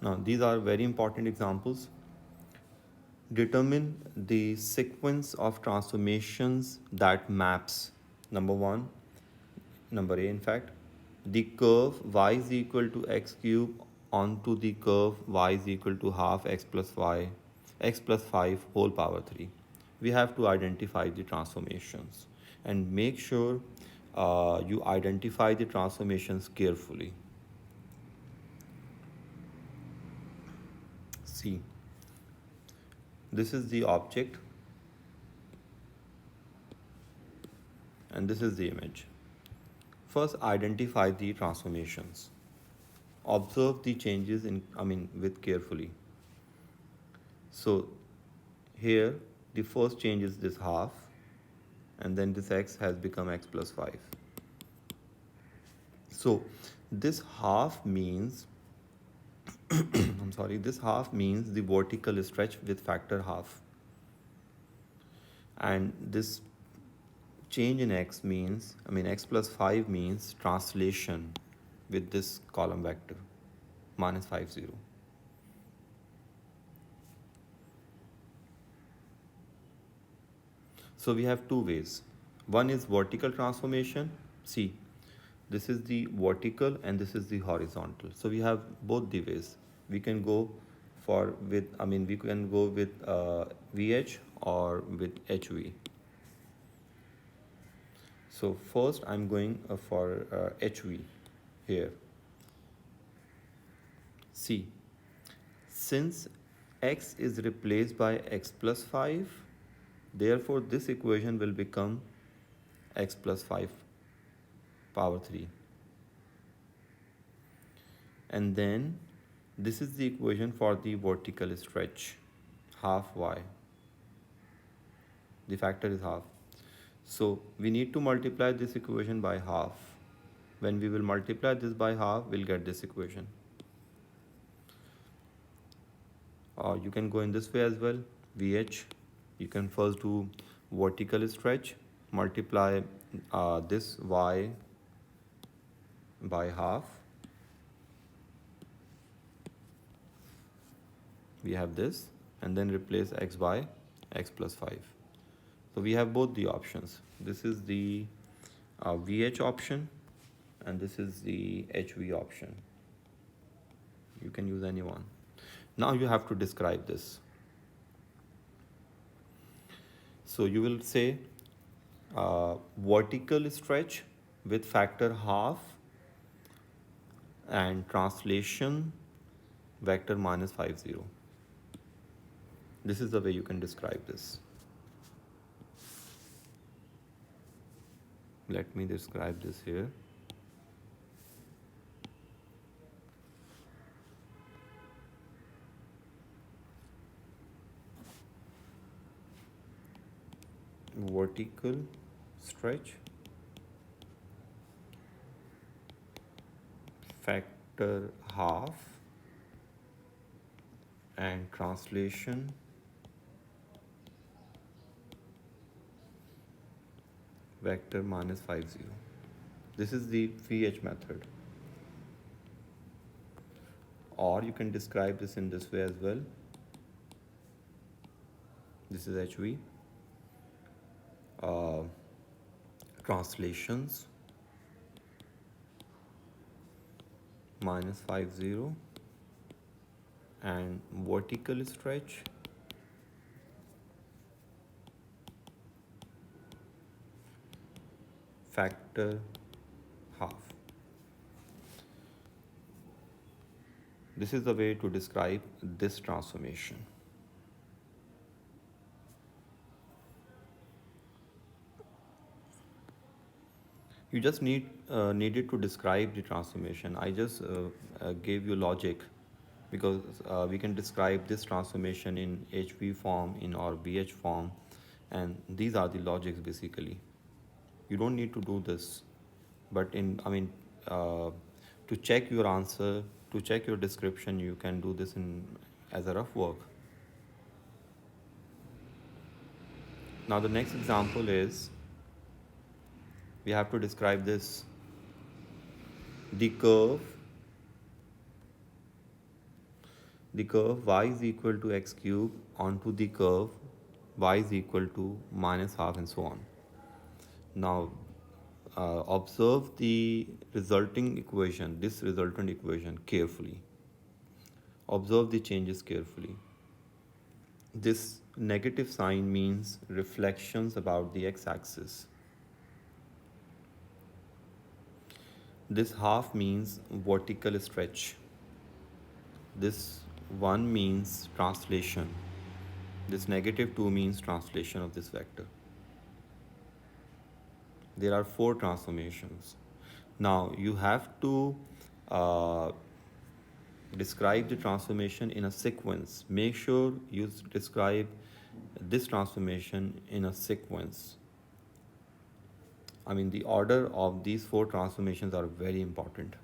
Now, these are very important examples. Determine the sequence of transformations that maps. Number one, number A, in fact, the curve y is equal to x cube onto the curve y is equal to half x plus y, x plus 5 whole power 3. We have to identify the transformations and make sure you identify the transformations carefully. See, this is the object and this is the image. First, identify the transformations. Observe the changes with carefully. So here the first change is this half, and then this x has become x plus 5. So this half means I'm sorry, this half means the vertical stretch with factor half, and this change in x means x plus 5 means translation with this column vector minus 5 0. So we have two ways. One is vertical transformation. See, this is the vertical and this is the horizontal. So we have both the ways. We can go we can go with VH or with HV. So first I'm going for HV here. See, since x is replaced by x plus 5, therefore this equation will become x plus 5 power 3. And then this is the equation for the vertical stretch, half y. The factor is half. So we need to multiply this equation by half. When we will multiply this by half, we'll get this equation. You can go in this way as well. VH, you can first do vertical stretch, multiply this y by half. We have this, and then replace x by x plus 5. So we have both the options. This is the VH option and this is the HV option. You can use any one. Now you have to describe this. So you will say vertical stretch with factor half and translation vector minus 5 0. This is the way you can describe this. Let me describe this here. Vertical stretch, factor half, and translation vector minus 5 0. This is the VH method. Or you can describe this in this way as well. This is HV. Translations minus 5 0 and vertical stretch factor half. This is the way to describe this transformation. You just needed to describe the transformation. I just gave you logic because we can describe this transformation in HV form or VH form, and these are the logics basically. You don't need to do this, but to check your answer, to check your description, you can do this as a rough work. Now the next example is, we have to describe this. The curve the curve y is equal to x cube onto the curve y is equal to minus half and so on. Now observe the resulting equation, this resultant equation carefully. Observe the changes carefully. This negative sign means reflections about the x-axis. This half means vertical stretch. This 1 means translation. This negative 2 means translation of this vector. There are 4 transformations. Now you have to uh, describe the transformation in a sequence. Make sure you describe this transformation in a sequence. I mean, the order of these 4 transformations are very important.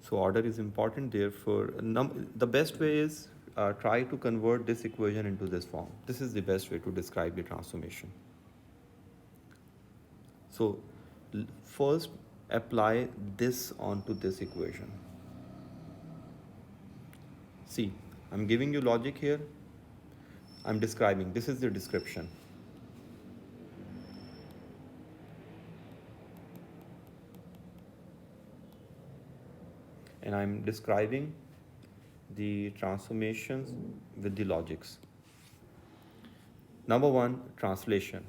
So order is important, therefore the best way is try to convert this equation into this form. This is the best way to describe the transformation. So first apply this onto this equation. See, I'm giving you logic here. I'm describing. This is the description. And I'm describing the transformations with the logics. Number 1, translation.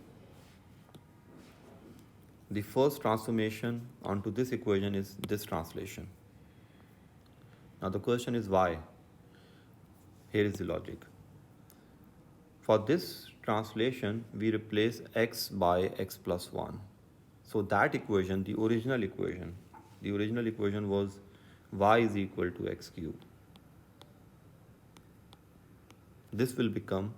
The first transformation onto this equation is this translation. Now the question is why? Here is the logic. For this translation, we replace x by x plus 1. So that equation, the original equation was y is equal to x cube. This will become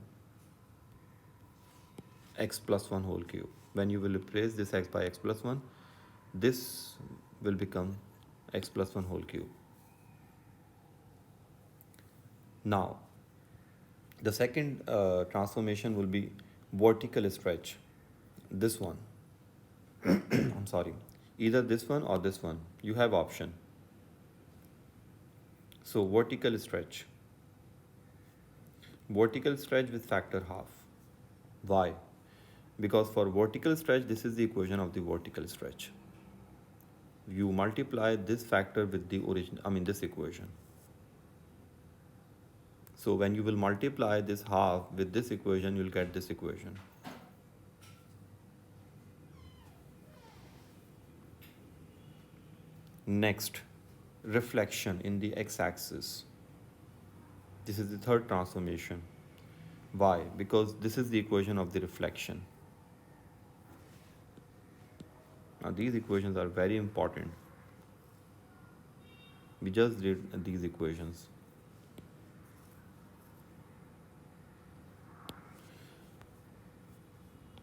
x plus 1 whole cube. When you will replace this x by x plus 1, this will become x plus 1 whole cube. Now, the second transformation will be vertical stretch. This one. I'm sorry. Either this one or this one. You have option. So vertical stretch. Vertical stretch with factor half. Why? Because for vertical stretch, this is the equation of the vertical stretch. You multiply this factor with the this equation. So when you will multiply this half with this equation, you'll get this equation. Next, reflection in the x-axis. This is the third transformation. Why? Because this is the equation of the reflection. Now these equations are very important. We just did these equations.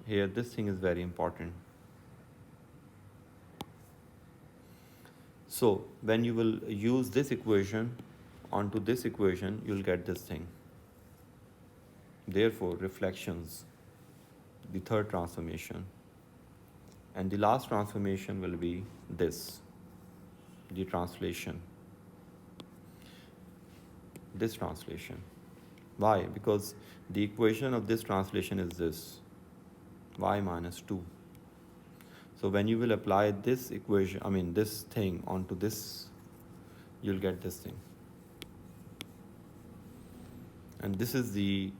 Here, this thing is very important. So when you will use this equation onto this equation, you'll get this thing. Therefore, reflections, the third transformation. And the last transformation will be this, the translation. This translation. Why? Because the equation of this translation is this, y minus 2. So when you will apply this equation, this thing onto this, you'll get this thing. And this is the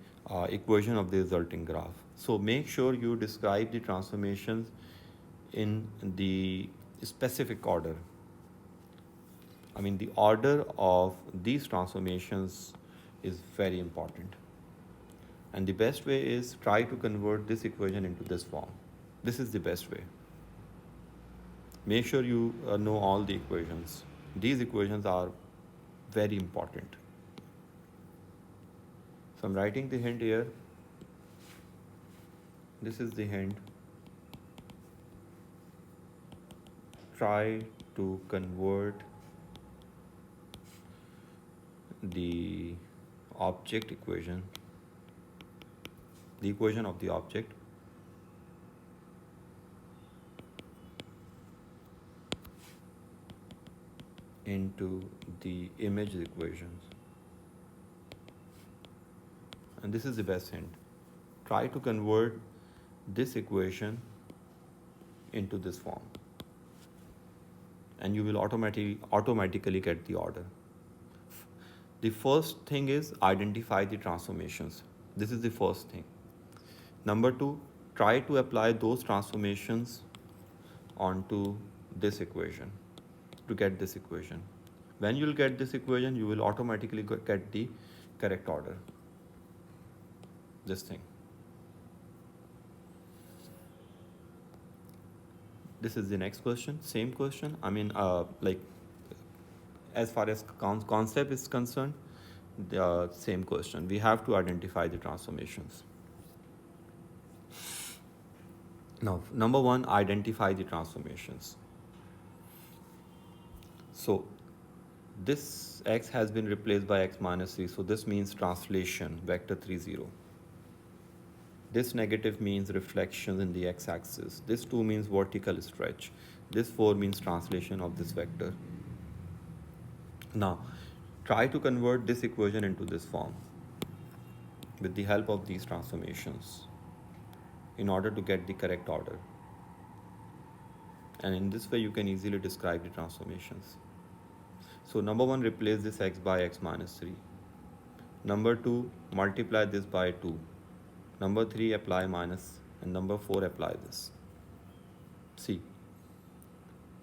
equation of the resulting graph. So make sure you describe the transformations in the specific order. The order of these transformations is very important. And the best way is try to convert this equation into this form. This is the best way. Make sure you know all the equations. These equations are very important. So I'm writing the hint here. This is the hint. Try to convert the object equation, the equation of the object, into the image equations. And this is the best hint. Try to convert this equation into this form, and you will automatically get the order. The first thing is identify the transformations. This is the first thing. Number two, try to apply those transformations onto this equation to get this equation. When you'll get this equation, you will automatically get the correct order. This thing. This is the next question. Same question. I mean, as far as concept is concerned, the same question. We have to identify the transformations. Now, number one, identify the transformations. So, this x has been replaced by x minus 3. So, this means translation, vector 3, 0. This negative means reflection in the x-axis. This 2 means vertical stretch. This 4 means translation of this vector. Now, try to convert this equation into this form with the help of these transformations in order to get the correct order. And in this way, you can easily describe the transformations. So, number one, replace this x by x minus 3. Number two, multiply this by 2. Number 3, apply minus, and number 4, apply this. See,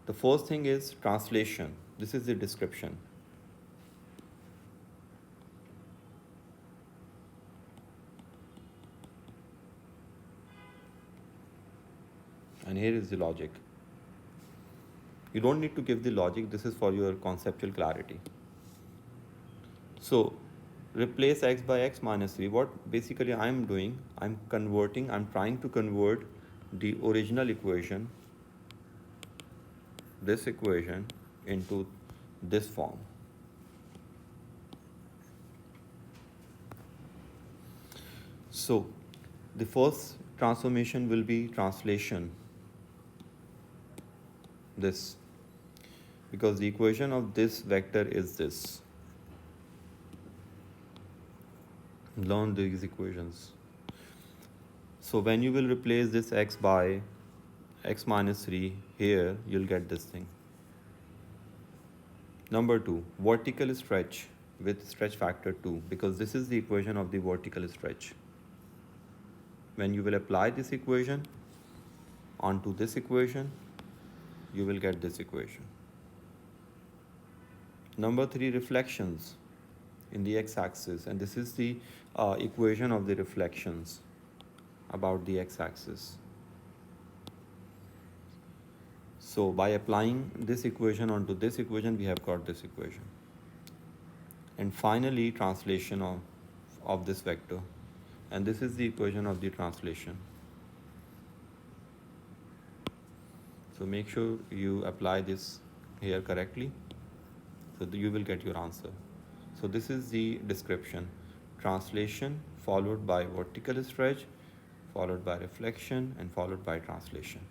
the first thing is translation. This is the description. And here is the logic. You don't need to give the logic. This is for your conceptual clarity. So, replace x by x minus 3. What basically I am doing, I'm trying to convert the original equation, this equation, into this form. So, the first transformation will be translation, this, because the equation of this vector is this. Learn these equations. So when you will replace this x by x minus 3 here, you'll get this thing. Number 2, vertical stretch with stretch factor 2, because this is the equation of the vertical stretch. When you will apply this equation onto this equation, you will get this equation. Number 3, reflections in the x-axis, and this is the equation of the reflections about the x-axis. So by applying this equation onto this equation, we have got this equation. And finally, translation of this vector, and this is the equation of the translation. So make sure you apply this here correctly, so that you will get your answer. So this is the description: translation followed by vertical stretch, followed by reflection, and followed by translation.